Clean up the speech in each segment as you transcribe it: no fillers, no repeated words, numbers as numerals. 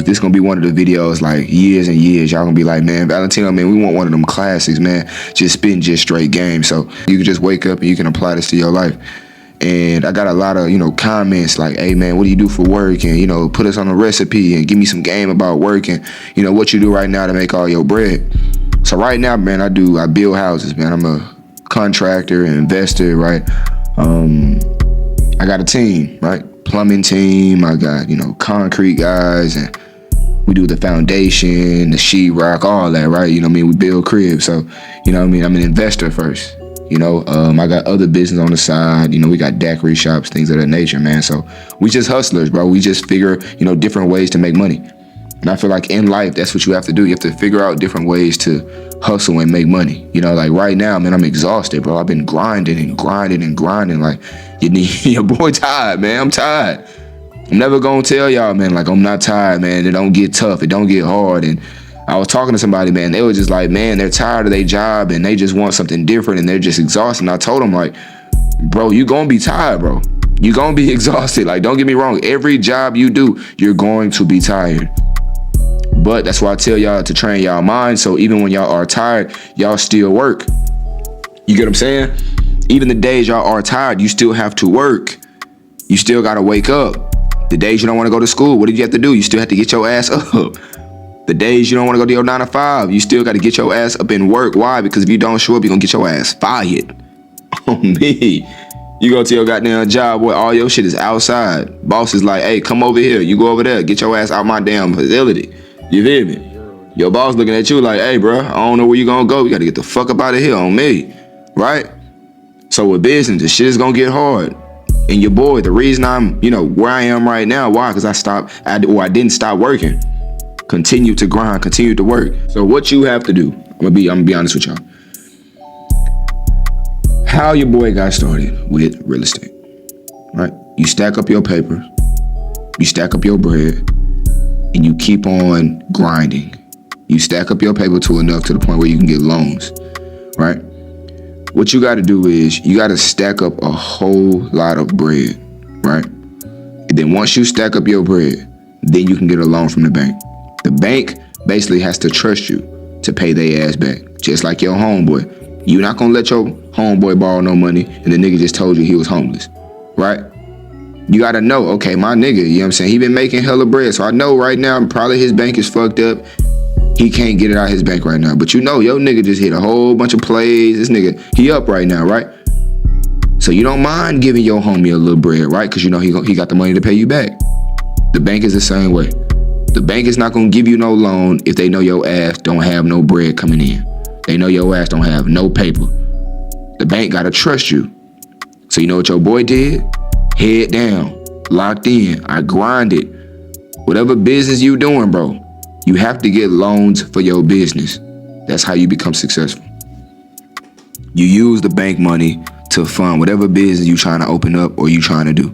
This gonna be one of the videos like years and years. Y'all gonna be like, man, Valentino, man, we want one of them classics, man. Just spitting just straight game. So you can just wake up and you can apply this to your life. And I got a lot of, comments like, hey, man, what do you do for work? And, put us on a recipe and give me some game about work and, what you do right now to make all your bread. So right now, man, I build houses, man. I'm a contractor, an investor, right? I got a team, right? Plumbing team. I got, concrete guys, and we do the foundation, the sheetrock, all that, right? We build cribs. So, I'm an investor first. I got other business on the side. We got daiquiri shops, things of that nature, man. So we just hustlers, bro. We just figure, different ways to make money. And I feel like in life, that's what you have to do. You have to figure out different ways to hustle and make money. Like right now, man, I'm exhausted, bro. I've been grinding and grinding and grinding. Like, your boy tired, man. I'm tired. I'm never gonna tell y'all, man, like I'm not tired, man. It don't get tough. It don't get hard. And I was talking to somebody, man, they were just like, man, they're tired of their job and they just want something different and they're just exhausted. And I told them, like, bro, you gonna be tired, bro. You gonna be exhausted. Like, don't get me wrong. Every job you do, you're going to be tired. But that's why I tell y'all to train y'all mind. So even when y'all are tired, y'all still work. You get what I'm saying? Even the days y'all are tired, you still have to work. You still gotta wake up. The days you don't wanna go to school, what do you have to do? You still have to get your ass up. The days you don't want to go to your 9 to 5, you still got to get your ass up and work. Why? Because if you don't show up, you're going to get your ass fired. On me. You go to your goddamn job where all your shit is outside. Boss is like, hey, come over here. You go over there. Get your ass out my damn facility. You feel me? Your boss looking at you like, hey, bro, I don't know where you going to go. We got to get the fuck up out of here on me. Right? So with business, the shit is going to get hard. And your boy, the reason I'm, where I am right now, why? Because I didn't stop working. Continue to grind, continue to work. So what you have to do, I'm gonna be honest with y'all. How your boy got started with real estate, right? You stack up your paper, you stack up your bread, and you keep on grinding. You stack up your paper to enough to the point where you can get loans, right? What you gotta do is you gotta stack up a whole lot of bread, right? And then once you stack up your bread, then you can get a loan from the bank. The bank basically has to trust you to pay their ass back. Just like your homeboy. You're not gonna let your homeboy borrow no money and the nigga just told you he was homeless, right? You gotta know, okay, my nigga, you know what I'm saying? He been making hella bread. So I know right now probably his bank is fucked up. He can't get it out of his bank right now. But your nigga just hit a whole bunch of plays. This nigga, he up right now, right? So you don't mind giving your homie a little bread, right? Because he got the money to pay you back. The bank is the same way. The bank is not going to give you no loan if they know your ass don't have no bread coming in. They know your ass don't have no paper. The bank got to trust you. So you know what your boy did? Head down, locked in. I grinded. Whatever business you doing, bro, you have to get loans for your business. That's how you become successful. You use the bank money to fund whatever business you trying to open up or you trying to do.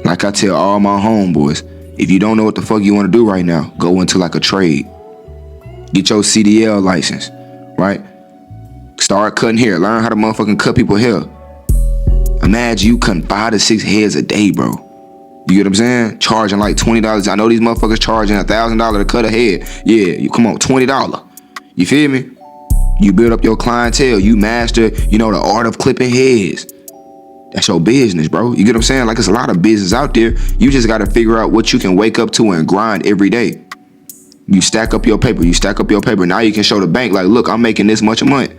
Like I tell all my homeboys, if you don't know what the fuck you want to do right now, go into like a trade. Get your CDL license, right? Start cutting hair. Learn how to motherfucking cut people hair. Imagine you cutting 5 to 6 heads a day, bro. You get what I'm saying? Charging like $20. I know these motherfuckers charging $1,000 to cut a head. Yeah, you come on, $20. You feel me? You build up your clientele. You master, the art of clipping heads. That's your business, bro. You get what I'm saying? Like, there's a lot of business out there. You just got to figure out what you can wake up to and grind every day. You stack up your paper. Now you can show the bank, like, look, I'm making this much a month.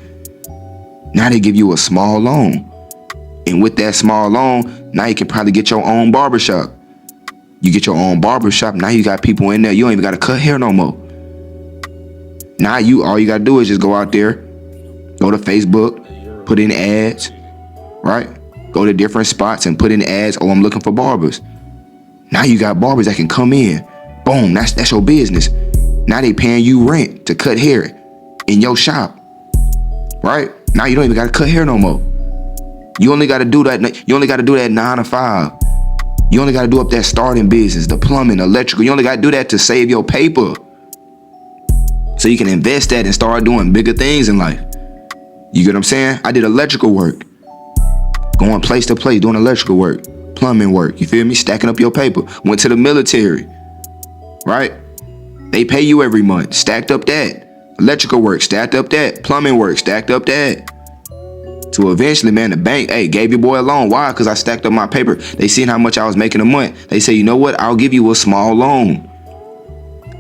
Now they give you a small loan. And with that small loan, now you can probably get your own barbershop. You get your own barbershop. Now you got people in there. You don't even got to cut hair no more. Now all you got to do is just go out there, go to Facebook, put in ads, right? Go to different spots and put in ads. Oh, I'm looking for barbers. Now you got barbers that can come in. Boom, that's your business. Now they paying you rent to cut hair in your shop, right? Now you don't even got to cut hair no more. You only got to do that. You only got to do that 9 to 5. You only got to do up that starting business, the plumbing, electrical. You only got to do that to save your paper, so you can invest that and start doing bigger things in life. You get what I'm saying? I did electrical work. Going place to place, doing electrical work, plumbing work, you feel me? Stacking up your paper. Went to the military, right? They pay you every month. Stacked up that. Electrical work, stacked up that. Plumbing work, stacked up that. So eventually, man, the bank, hey, gave your boy a loan. Why? Because I stacked up my paper. They seen how much I was making a month. They say, you know what? I'll give you a small loan.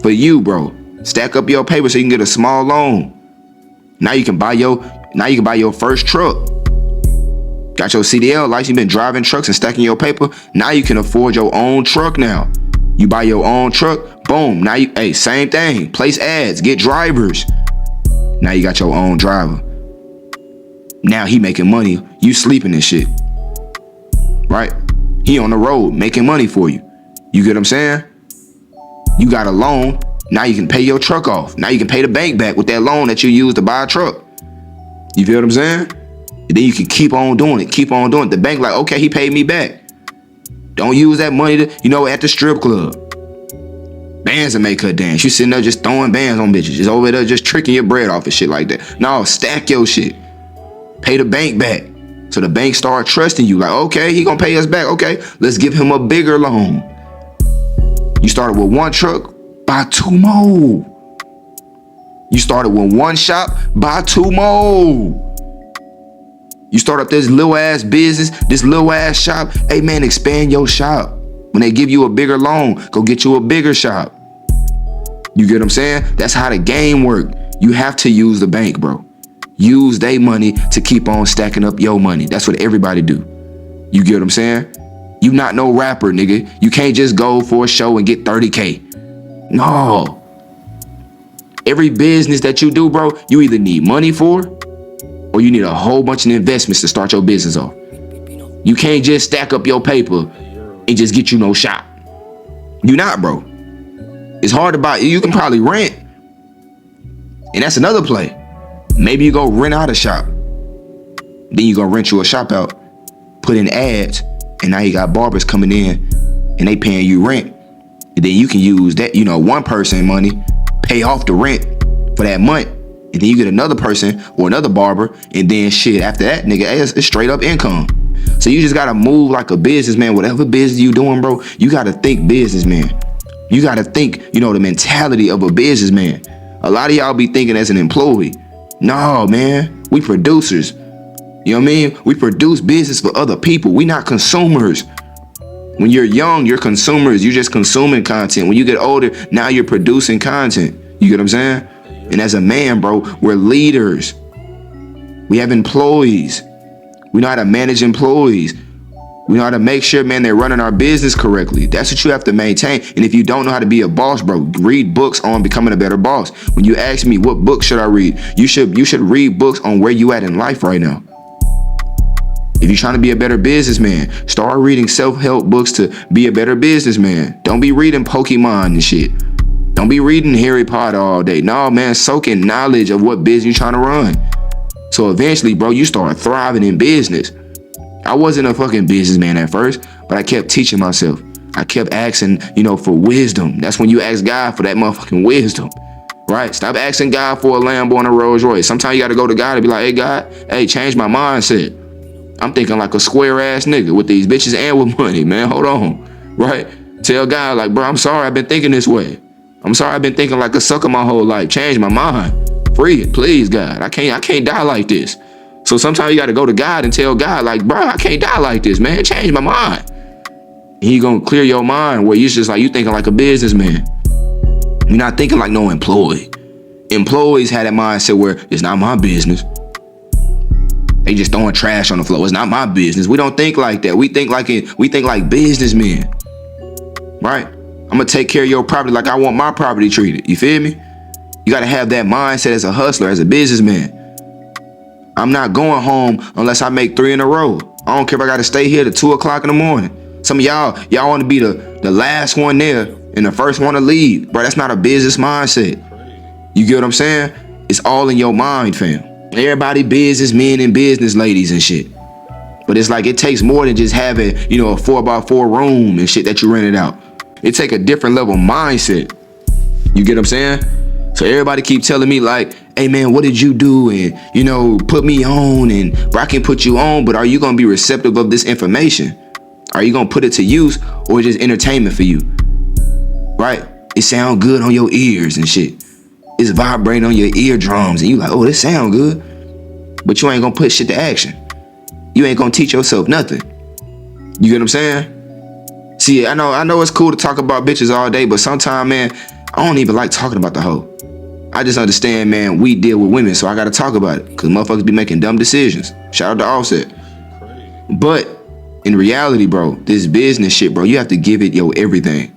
For you, bro. Stack up your paper so you can get a small loan. Now you can buy your first truck. Got your CDL license, you been driving trucks and stacking your paper. Now you can afford your own truck now. You buy your own truck, boom. Now you, hey, same thing. Place ads, get drivers. Now you got your own driver. Now he making money, you sleeping and shit. Right? He on the road making money for you. You get what I'm saying? You got a loan, now you can pay your truck off. Now you can pay the bank back with that loan that you used to buy a truck. You feel what I'm saying? And then you can keep on doing it, keep on doing it. The bank like, okay, he paid me back. Don't use that money to, at the strip club. Bands that make her dance. You sitting there just throwing bands on bitches. Just over there just tricking your bread off and shit like that. No, stack your shit. Pay the bank back. So the bank start trusting you. Like, okay, he gonna pay us back. Okay, let's give him a bigger loan. You started with one truck, buy two more. You started with one shop, buy two more. You start up this little ass business, this little ass shop. Hey man, expand your shop. When they give you a bigger loan, go get you a bigger shop. You get what I'm saying? That's how the game work. You have to use the bank, bro. Use their money to keep on stacking up your money. That's what everybody do. You get what I'm saying? You not no rapper, nigga. You can't just go for a show and get 30K. No. Every business that you do, bro, you either need money for or you need a whole bunch of investments to start your business off. You can't just stack up your paper and just get you no shop. You not, bro. It's hard to buy. You can probably rent. And that's another play. Maybe you go rent out a shop. Then you go rent you a shop out, put in ads, and now you got barbers coming in and they paying you rent. And then you can use that, one person money, pay off the rent for that month. And then you get another person or another barber, and then shit, after that, nigga, it's straight up income. So you just gotta move like a businessman. Whatever business you doing, bro, you gotta think businessman. You gotta think, the mentality of a businessman. A lot of y'all be thinking as an employee. No, man, we producers. You know what I mean? We produce business for other people. We not consumers. When you're young, you're consumers. You're just consuming content. When you get older, now you're producing content. You get what I'm saying? And as a man, bro, we're leaders. We have employees. We know how to manage employees. We know how to make sure, man, they're running our business correctly. That's what you have to maintain. And if you don't know how to be a boss, bro, read books on becoming a better boss. When you ask me what book should I read, you should read books on where you at in life right now. If you're trying to be a better businessman, start reading self-help books to be a better businessman. Don't be reading Pokemon and shit. Don't be reading Harry Potter all day. No, man, soak in knowledge of what business you're trying to run. So eventually, bro, you start thriving in business. I wasn't a fucking businessman at first, but I kept teaching myself. I kept asking, for wisdom. That's when you ask God for that motherfucking wisdom, right? Stop asking God for a Lambo and a Rolls Royce. Sometimes you got to go to God and be like, hey, God, change my mindset. I'm thinking like a square ass nigga with these bitches and with money, man. Hold on, right? Tell God like, bro, I'm sorry I've been thinking this way. I'm sorry I've been thinking like a sucker my whole life. Change my mind. Free it, please, God. I can't die like this. So sometimes you got to go to God and tell God like, bro, I can't die like this, man. Change my mind. And he gonna clear your mind where you just like, you thinking like a businessman. You're not thinking like no employee. Employees had that mindset where it's not my business. They just throwing trash on the floor. It's not my business. We don't think like that. We think like businessmen, right? I'm gonna take care of your property like I want my property treated. You feel me? You gotta have that mindset as a hustler, as a businessman. I'm not going home unless I make 3 in a row. I don't care if I gotta stay here to 2 o'clock in the morning. Some of y'all want to be the last one there and the first one to leave. Bro, that's not a business mindset. You get what I'm saying? It's all in your mind, fam. Everybody businessmen and business ladies and shit. But it's like it takes more than just having, a 4x4 room and shit that you rented out. It take a different level mindset. You get what I'm saying? So everybody keep telling me like, hey man, what did you do? And, put me on, and bro, I can put you on, but are you going to be receptive of this information? Are you going to put it to use or just entertainment for you? Right? It sound good on your ears and shit. It's vibrating on your eardrums and you like, oh, this sound good. But you ain't gonna put shit to action. You ain't gonna teach yourself nothing. You get what I'm saying? See, I know it's cool to talk about bitches all day, but sometimes, man, I don't even like talking about the hoe. I just understand, man, we deal with women, so I gotta talk about it. Cause motherfuckers be making dumb decisions. Shout out to Offset. But in reality, bro, this business shit, bro, you have to give it your everything,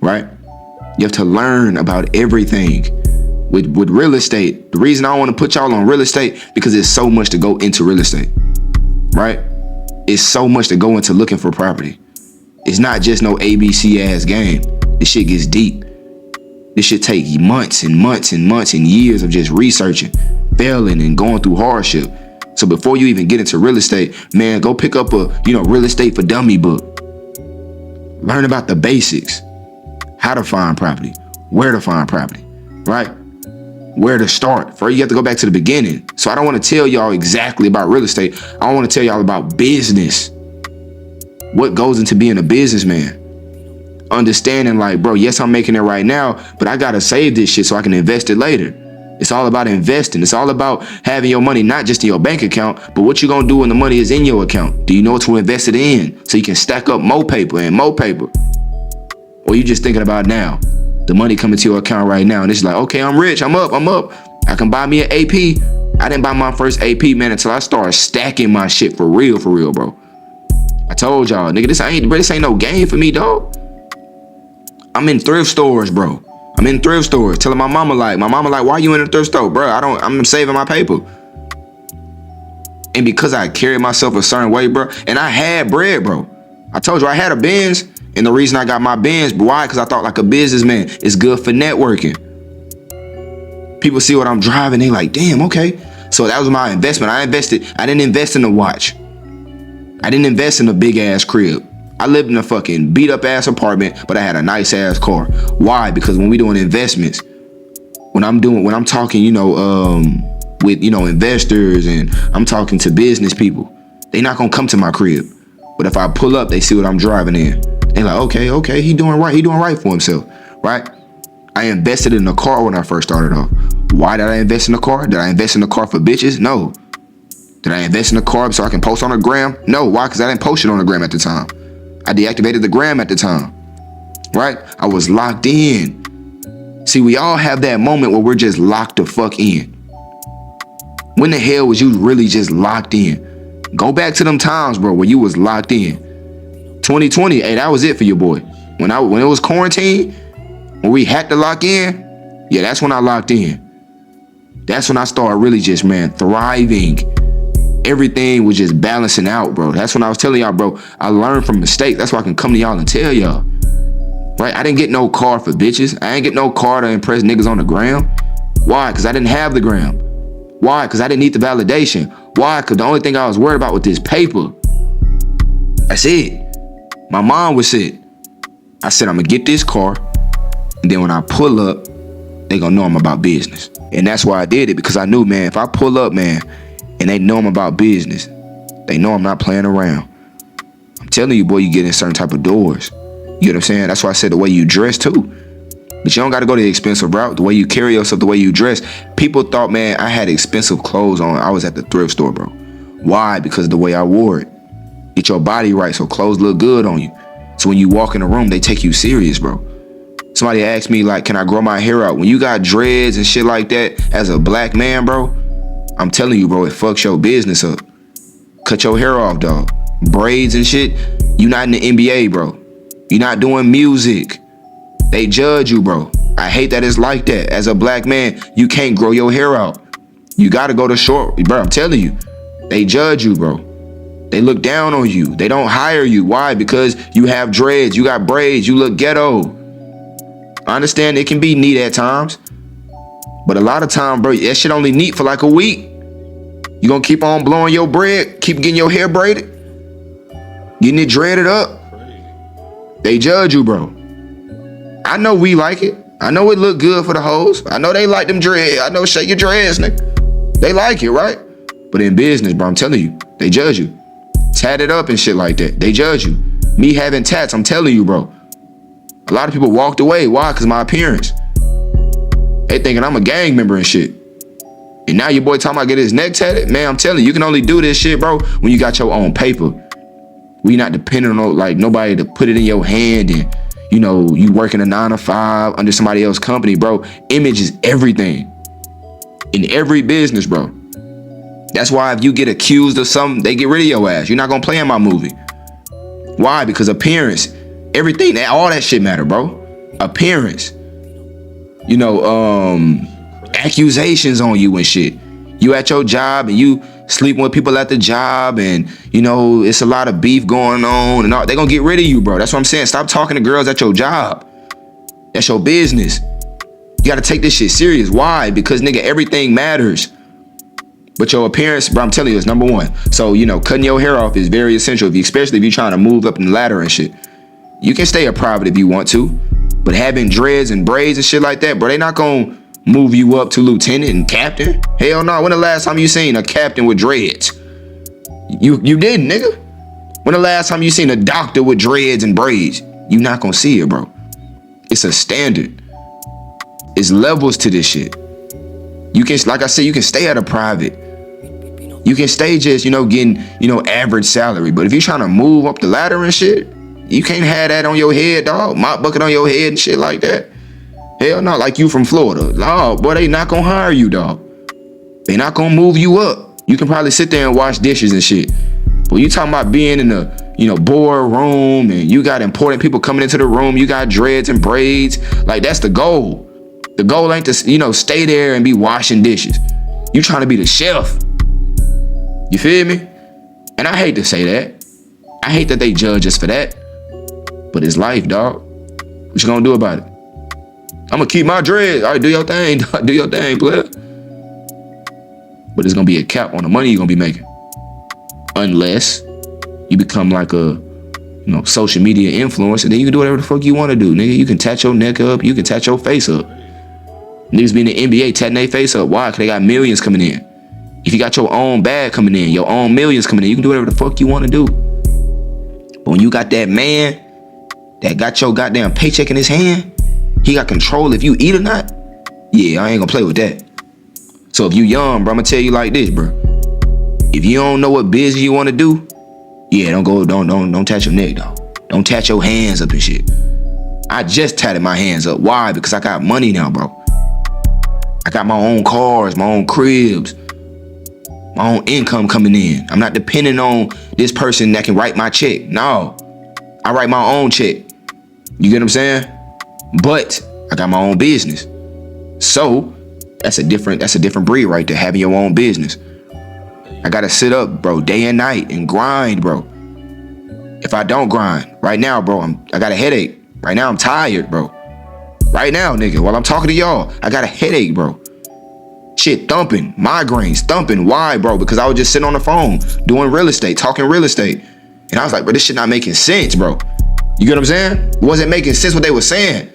right? You have to learn about everything. With real estate, the reason I want to put y'all on real estate, because there's so much to go into real estate, right? It's so much to go into looking for property. It's not just no ABC ass game. This shit gets deep. This shit take months and months and months and years of just researching, failing and going through hardship. So before you even get into real estate, man, go pick up a, Real Estate for Dummy book. Learn about the basics. How to find property, where to find property, right? Where to start. First, you have to go back to the beginning. So I don't want to tell y'all exactly about real estate. I want to tell y'all about business. What goes into being a businessman? Understanding like, bro, yes, I'm making it right now, but I got to save this shit so I can invest it later. It's all about investing. It's all about having your money, not just in your bank account, but what you going to do when the money is in your account. Do you know what to invest it in? So you can stack up more paper and more paper. Or you just thinking about now, the money coming to your account right now. And it's like, okay, I'm rich. I'm up. I can buy me an AP. I didn't buy my first AP, man, until I started stacking my shit for real, bro. I told y'all, nigga, this ain't no game for me, dog. I'm in thrift stores, bro. I'm in thrift stores telling my mama, why you in the thrift store? Bro, I'm saving my paper. And because I carry myself a certain way, bro, and I had bread, bro. I told you I had a Benz, and the reason I got my Benz, why? Because I thought like a businessman, it's good for networking. People see what I'm driving, they like, damn, okay. So that was my investment. I didn't invest in a watch. I didn't invest in a big ass crib. I lived in a fucking beat up ass apartment, but I had a nice ass car. Why? Because when we doing investments, when I'm talking, with, investors and I'm talking to business people, they not gonna come to my crib. But if I pull up, they see what I'm driving in. They like, okay, he doing right for himself, right? I invested in a car when I first started off. Why did I invest in a car? Did I invest in a car for bitches? No. Did I invest in a car so I can post on a gram? No. Why? Because I didn't post it on a gram at the time. I deactivated the gram at the time, right? I was locked in. See, we all have that moment where we're just locked the fuck in. When the hell was you really just locked in? Go back to them times, bro, where you was locked in. 2020, hey, that was it for your boy. When it was quarantine, when we had to lock in, yeah, that's when I locked in. That's when I started really just, man, thriving. Everything was just balancing out, bro. That's when I was telling y'all, bro, I learned from mistakes. That's why I can come to y'all and tell y'all. Right? I didn't get no car for bitches. I ain't get no car to impress niggas on the gram. Why? Because I didn't have the gram. Why? Because I didn't need the validation. Why? Because the only thing I was worried about was this paper. That's it. My mom was sick. I said, I'm going to get this car. And then when I pull up, they going to know I'm about business. And that's why I did it, because I knew, man, if I pull up, man, and they know I'm about business, they know I'm not playing around. I'm telling you, boy, you get in certain type of doors. You know what I'm saying? That's why I said the way you dress too. But you don't got to go the expensive route. The way you carry yourself, the way you dress. People thought, man, I had expensive clothes on. I was at the thrift store, bro. Why? Because of the way I wore it. Get your body right so clothes look good on you. So when you walk in the room, they take you serious, bro. Somebody asked me, like, can I grow my hair out? When you got dreads and shit like that, as a black man, bro, I'm telling you, bro, it fucks your business up. Cut your hair off, dog. Braids and shit, you not in the NBA, bro. You not doing music. They judge you, bro. I hate that it's like that. As a black man, you can't grow your hair out. You gotta go to short, bro. I'm telling you, they judge you, bro. They look down on you. They don't hire you. Why? Because you have dreads, you got braids, you look ghetto. I understand it can be neat at times, but a lot of time, bro, that shit only neat for like a week. You gonna keep on blowing your bread, keep getting your hair braided, getting it dreaded up. They judge you, bro. I know we like it. I know it look good for the hoes. I know they like them dreads. I know shake your dreads, nigga. They like it, right? But in business, bro, I'm telling you, they judge you. Tat it up and shit like that. They judge you. Me having tats, I'm telling you, bro. A lot of people walked away. Why? Because my appearance. They thinking I'm a gang member and shit. And now your boy talking about get his neck tatted? Man, I'm telling you, you can only do this shit, bro, when you got your own paper. We not dependent on like nobody to put it in your hand and, you know, you working a 9 to 5 under somebody else's company, bro. Image is everything. In every business, bro. That's why if you get accused of something, they get rid of your ass. You're not gonna play in my movie. Why? Because appearance, everything, all that shit matter, bro. Appearance. You know, accusations on you and shit. You at your job and you sleeping with people at the job and, you know, it's a lot of beef going on and all. They gonna get rid of you, bro. That's what I'm saying. Stop talking to girls at your job. That's your business. You gotta take this shit serious. Why? Because, nigga, everything matters. But your appearance, bro, I'm telling you, is number one. So, you know, cutting your hair off is very essential, especially if you're trying to move up in the ladder and shit. You can stay a private if you want to, but having dreads and braids and shit like that, bro, they not gonna move you up to lieutenant and captain. Hell no. When the last time you seen a captain with dreads? You didn't, nigga. When the last time you seen a doctor with dreads and braids? You not gonna see it, bro. It's a standard. It's levels to this shit. You can, like I said, you can stay at a private. You can stay just, you know, getting, you know, average salary. But if you're trying to move up the ladder and shit, you can't have that on your head, dog. Mop bucket on your head and shit like that. Hell no, like you from Florida. No, boy, they not gonna hire you, dog. They not gonna move you up. You can probably sit there and wash dishes and shit. But you talking about being in a, you know, board room and you got important people coming into the room. You got dreads and braids. Like, that's the goal. The goal ain't to, you know, stay there and be washing dishes. You trying to be the chef. You feel me? And I hate to say that. I hate that they judge us for that. But it's life, dog. What you gonna do about it? I'm gonna keep my dreads. All right, do your thing. Do your thing, player. But there's gonna be a cap on the money you're gonna be making. Unless you become like a, you know, social media influencer, then you can do whatever the fuck you want to do, nigga. You can tat your neck up. You can tat your face up. Niggas be in the NBA tatting their face up. Why? Because they got millions coming in. If you got your own bag coming in, your own millions coming in, you can do whatever the fuck you want to do. But when you got that man that got your goddamn paycheck in his hand, he got control if you eat or not. Yeah, I ain't gonna play with that. So if you young, bro, I'm gonna tell you like this, bro. If you don't know what business you want to do, yeah, don't tat your neck, dog. Don't tat your hands up and shit. I just tatted my hands up. Why? Because I got money now, bro. I got my own cars, my own cribs, my own income coming in. I'm not depending on this person that can write my check. No, I write my own check. You get what I'm saying? But I got my own business. So that's a different breed right there, having your own business. I gotta sit up, bro, day and night and grind, bro. If I don't grind right now, bro, I got a headache. Right now I'm tired, bro. Right now, nigga, while I'm talking to y'all, I got a headache, bro. Shit thumping, migraines thumping. Why, bro? Because I was just sitting on the phone doing real estate, talking real estate. And I was like, bro, this shit not making sense, bro. You get what I'm saying? It wasn't making sense what they were saying.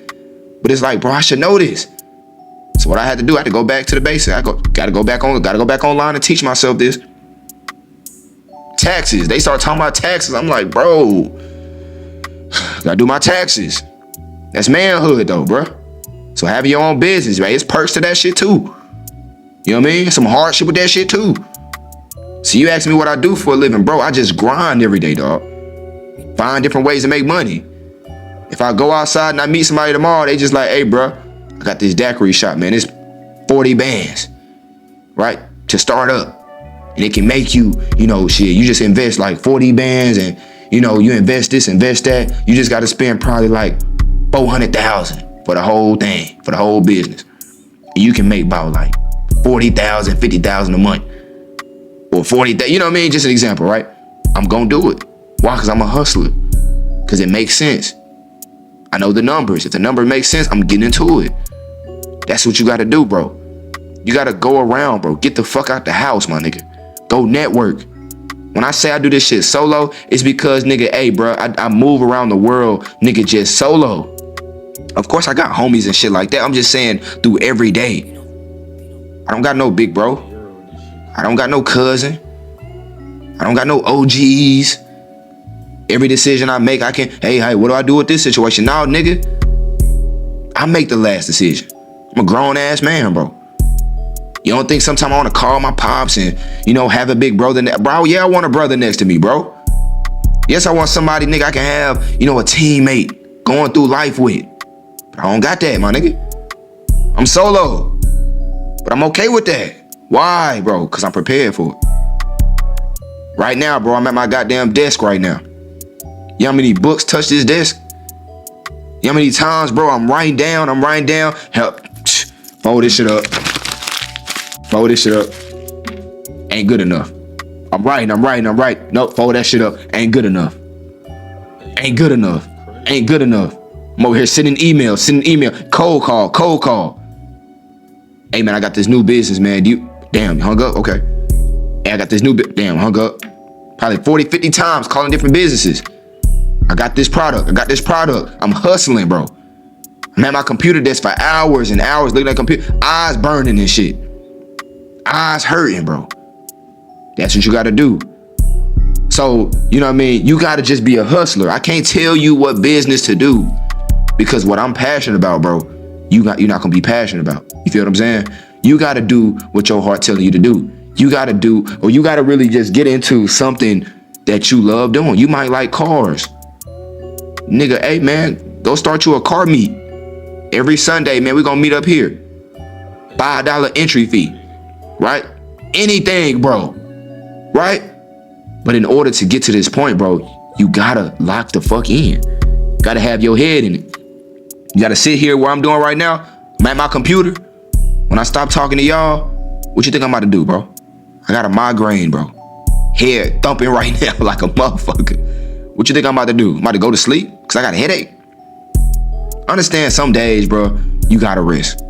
But it's like, bro, I should know this. So what I had to do, I had to go back to the basics. Gotta go back online and teach myself this. Taxes. They start talking about taxes. I'm like, bro, gotta do my taxes. That's manhood though, bro. So having your own business, right? It's perks to that shit too. You know what I mean? Some hardship with that shit too. So you ask me what I do for a living, bro. I just grind every day, dog. Find different ways to make money. If I go outside and I meet somebody tomorrow, they just like, hey, bro, I got this daiquiri shop, man. It's 40 bands, right? To start up. And it can make you, you know, shit, you just invest like 40 bands and, you know, you invest this, invest that. You just got to spend probably like 400,000 for the whole thing, for the whole business. And you can make about like 40,000, 50,000 a month. Or 40,000, you know what I mean? Just an example, right? I'm going to do it. Why? Because I'm a hustler. Because it makes sense. I know the numbers. If the number makes sense, I'm getting into it. That's what you got to do, bro. You got to go around, bro. Get the fuck out the house, my nigga. Go network. When I say I do this shit solo, it's because, nigga, hey, bro, I move around the world, nigga, just solo. Of course, I got homies and shit like that. I'm just saying through every day. I don't got no big bro. I don't got no cousin. I don't got no OGs. Every decision I make, I can, hey, what do I do with this situation? Now, nigga, I make the last decision. I'm a grown ass man, bro. You don't think sometimes I want to call my pops and, have a big brother? Bro, yeah, I want a brother next to me, bro. Yes, I want somebody, nigga, I can have, a teammate going through life with. But I don't got that, my nigga. I'm solo. But I'm okay with that. Why, bro? Because I'm prepared for it. Right now, bro, I'm at my goddamn desk right now. You know how many books touch this desk? You know how many times, bro, I'm writing down. Help. Fold this shit up. Ain't good enough. I'm writing. Nope, fold that shit up. Ain't good enough. I'm over here sending email. Cold call. Hey, man, I got this new business, man. Damn, you hung up? Okay. Hey, I got this new damn, hung up. Probably 40, 50 times calling different businesses. I got this product. I'm hustling, bro. I'm at my computer desk for hours and hours looking at the computer. Eyes burning and shit. Eyes hurting, bro. That's what you gotta do. So, you know what I mean? You gotta just be a hustler. I can't tell you what business to do because what I'm passionate about, bro, you're not gonna be passionate about. You feel what I'm saying? You gotta do what your heart telling you to do. You gotta really just get into something that you love doing. You might like cars. Nigga, hey man, go start you a car meet. Every Sunday, man, we're gonna meet up here. $5 entry fee, right? Anything, bro, right? But in order to get to this point, bro, you gotta lock the fuck in. Gotta have your head in it. You gotta sit here where I'm doing right now. I'm at my computer. When I stop talking to y'all, what you think I'm about to do, bro? I got a migraine, bro. Head thumping right now like a motherfucker. What you think I'm about to do? I'm about to go to sleep? Because I got a headache? Understand some days, bro, you gotta rest.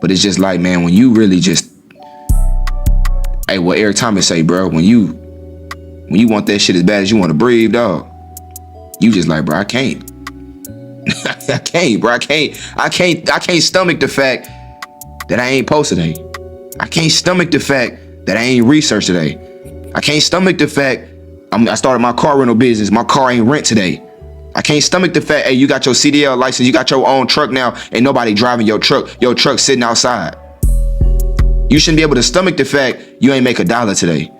But it's just like, man, when you really just... Hey, what Eric Thomas say, bro, when you want that shit as bad as you want to breathe, dog, you just like, bro, I can't. I can't, bro. I can't stomach the fact that I ain't post today. I can't stomach the fact that I ain't researched today. I can't stomach the fact I started my car rental business. My car ain't rent today. I can't stomach the fact, hey, you got your CDL license, you got your own truck now, ain't nobody driving your truck. Your truck sitting outside. You shouldn't be able to stomach the fact you ain't make $1 today.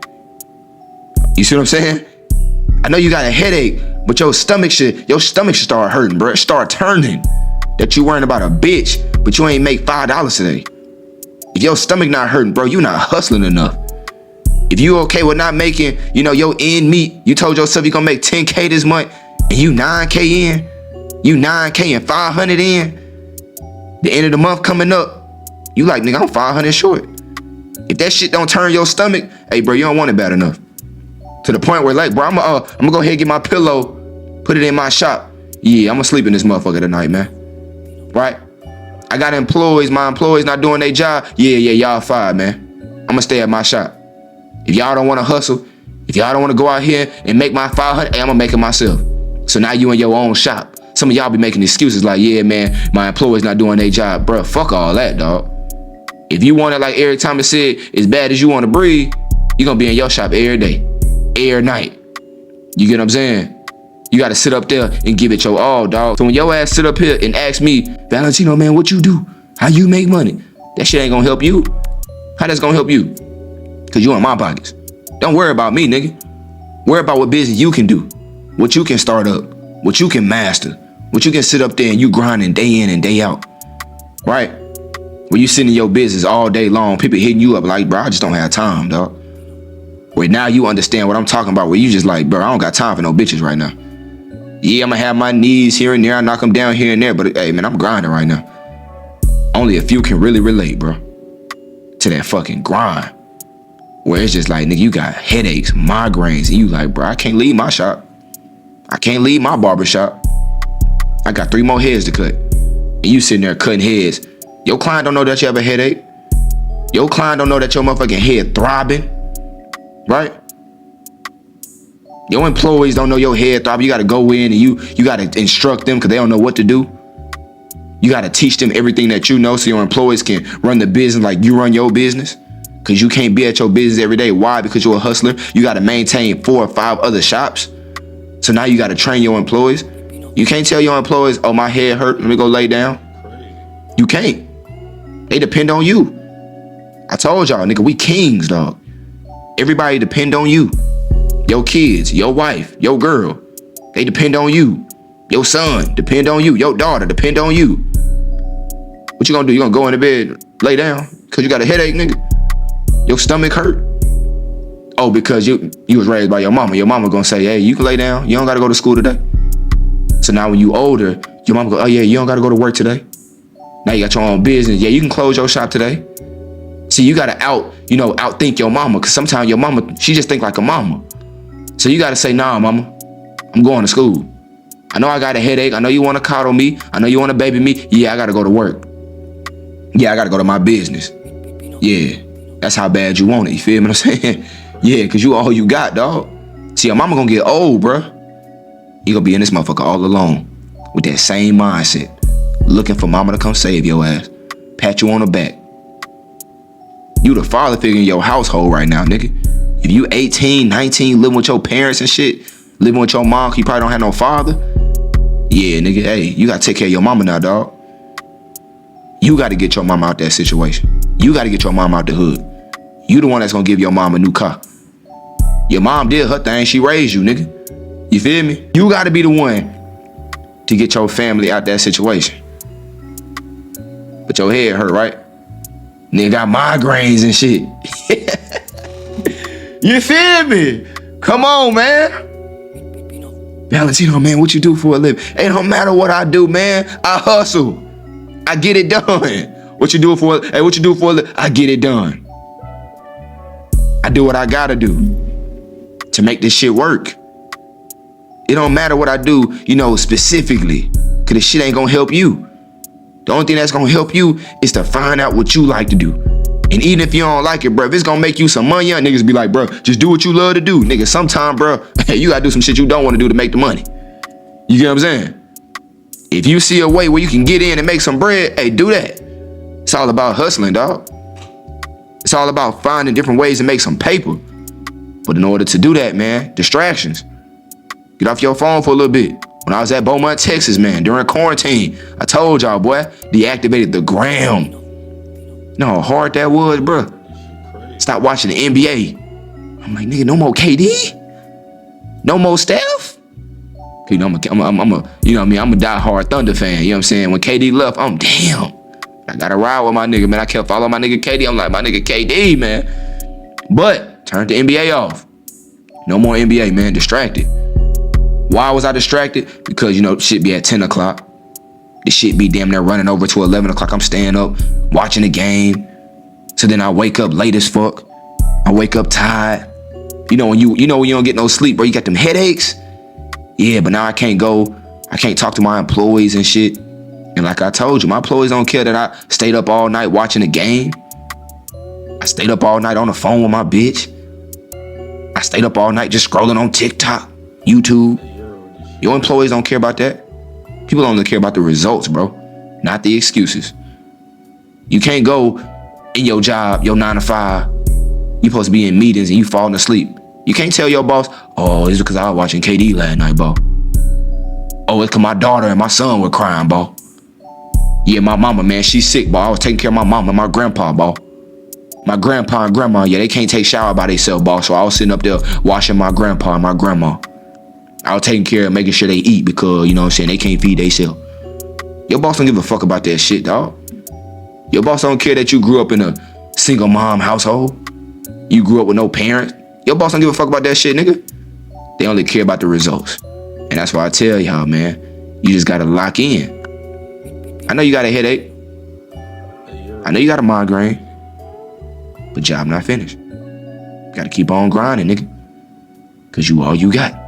You see what I'm saying? I know you got a headache, but your stomach should start hurting, bro. Start turning. That you worrying about a bitch, but you ain't make $5 today. If your stomach not hurting, bro, you not hustling enough. If you okay with not making, your end meet, you told yourself you gonna make 10K this month, and you 9K in, you 9K and 500 in, the end of the month coming up, you like, nigga, I'm 500 short. If that shit don't turn your stomach, hey, bro, you don't want it bad enough. To the point where, like, bro, I'm gonna go ahead and get my pillow, put it in my shop. Yeah, I'm gonna sleep in this motherfucker tonight, man. Right? I got employees. My employees not doing their job. Yeah, y'all fired, man. I'm gonna stay at my shop. If y'all don't want to hustle, if y'all don't want to go out here and make my 500, hey, I'm gonna make it myself. So now you in your own shop. Some of y'all be making excuses like, yeah, man, my employees not doing their job. Bro, fuck all that, dog. If you want it, like Eric Thomas said, as bad as you want to breathe, you're gonna be in your shop every day, every night. You get what I'm saying? You gotta sit up there and give it your all, dog. So when your ass sit up here and ask me, Valentino, man, what you do? How you make money? That shit ain't gonna help you. How that's gonna help you? Cause you in my pockets. Don't worry about me, nigga. Worry about what business you can do. What you can start up. What you can master. What you can sit up there and you grinding day in and day out. Right? When you sitting in your business all day long, people hitting you up like, bro, I just don't have time, dog. Where now you understand what I'm talking about, where you just like, bro, I don't got time for no bitches right now. Yeah, I'm gonna have my knees here and there, I knock them down here and there, but hey, man, I'm grinding right now. Only a few can really relate, bro, to that fucking grind. Where it's just like, nigga, you got headaches, migraines, and you like, bro, I can't leave my shop. I can't leave my barber shop. I got 3 more heads to cut. And you sitting there cutting heads. Your client don't know that you have a headache. Your client don't know that your motherfucking head throbbing. Right? Your employees don't know your head throbbing. You got to go in and you got to instruct them because they don't know what to do. You got to teach them everything that you know so your employees can run the business like you run your business. Because you can't be at your business every day. Why? Because you're a hustler. You got to maintain 4 or 5 other shops. So now you got to train your employees. You can't tell your employees, oh, my head hurt, let me go lay down. You can't. They depend on you. I told y'all, nigga, we kings, dog. Everybody depend on you. Your kids, your wife, your girl, they depend on you. Your son depend on you. Your daughter depend on you. What you gonna do? You gonna go into bed, lay down, cause you got a headache, nigga? Your stomach hurt? Oh, because you was raised by your mama. Your mama gonna say, hey, you can lay down. You don't gotta go to school today. So now when you older, your mama go, oh yeah, you don't gotta go to work today. Now you got your own business. Yeah, you can close your shop today. See, you gotta outthink your mama, cause sometimes your mama, she just think like a mama. So you gotta say, nah, mama, I'm going to school. I know I got a headache. I know you wanna coddle me. I know you wanna baby me. Yeah, I gotta go to work. Yeah, I gotta go to my business. Yeah, that's how bad you want it. You feel me what I'm saying? Yeah, cause you all you got, dog. See, your mama gonna get old, bruh. You gonna be in this motherfucker all alone with that same mindset, looking for mama to come save your ass, pat you on the back. You the father figure in your household right now, nigga. If you 18, 19, living with your parents and shit, living with your mom, you probably don't have no father. Yeah, nigga, hey, you gotta take care of your mama now, dog. You gotta get your mama out that situation. You gotta get your mama out the hood. You the one that's gonna give your mom a new car. Your mom did her thing, she raised you, nigga. You feel me? You gotta be the one to get your family out that situation. But your head hurt, right? Nigga got migraines and shit. You feel me? Come on, man. Valentino, man, what you do for a living? It don't matter what I do, man. I hustle. I get it done. What you do for a living? I get it done. I do what I gotta do to make this shit work. It don't matter what I do, specifically, cause this shit ain't gonna help you. The only thing that's gonna help you is to find out what you like to do. And even if you don't like it, bro, if it's gonna make you some money, young niggas be like, bro, just do what you love to do. Nigga, sometime, bro, you gotta do some shit you don't wanna do to make the money. You get what I'm saying? If you see a way where you can get in and make some bread, hey, do that. It's all about hustling, dog. It's all about finding different ways to make some paper. But in order to do that, man, distractions. Get off your phone for a little bit. When I was at Beaumont, Texas, man, during quarantine, I told y'all, boy, deactivated the gram. You know how hard that was, bro. Stop watching the NBA. I'm like, nigga, no more KD? No more Steph? I'm a diehard Thunder fan. You know what I'm saying? When KD left, I'm damn. I gotta ride with my nigga, man. I kept following my nigga KD. I'm like, my nigga KD, man. But turned the NBA off. No more NBA, man. Distracted. Why was I distracted? Because, shit be at 10 o'clock. This shit be damn near running over to 11 o'clock. I'm staying up, watching the game. So then I wake up late as fuck. I wake up tired. When you don't get no sleep, bro, you got them headaches. Yeah, but now I can't talk to my employees and shit. And like I told you, my employees don't care that I stayed up all night watching the game. I stayed up all night on the phone with my bitch. I stayed up all night just scrolling on TikTok, YouTube. Your employees don't care about that. People only care about the results, bro, not the excuses. You can't go in your job, your 9 to 5. You supposed to be in meetings and you falling asleep. You can't tell your boss, oh, it's because I was watching KD last night, bro. Oh, it's because my daughter and my son were crying, bro. Yeah, my mama, man, she's sick, bro. I was taking care of my mama and my grandpa, bro. My grandpa and grandma, yeah, they can't take shower by themselves, bro. So I was sitting up there washing my grandpa and my grandma. I was taking care of making sure they eat because, they can't feed themselves. Your boss don't give a fuck about that shit, dog. Your boss don't care that you grew up in a single mom household. You grew up with no parents. Your boss don't give a fuck about that shit, nigga. They only care about the results. And that's why I tell y'all, man, you just gotta lock in. I know you got a headache. I know you got a migraine. But job not finished. Gotta keep on grinding, nigga. Cause you all you got.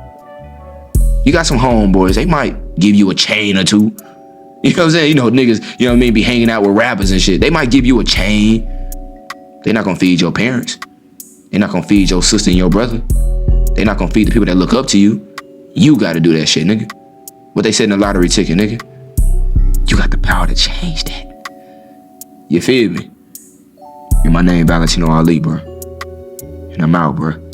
You got some homeboys, they might give you a chain or two. You know what I'm saying? Niggas, be hanging out with rappers and shit. They might give you a chain. They're not gonna feed your parents. They're not gonna feed your sister and your brother. They're not gonna feed the people that look up to you. You gotta do that shit, nigga. What they said in the lottery ticket, nigga. You got the power to change that. You feel me? And my name Valentino Ali, bro. And I'm out, bro.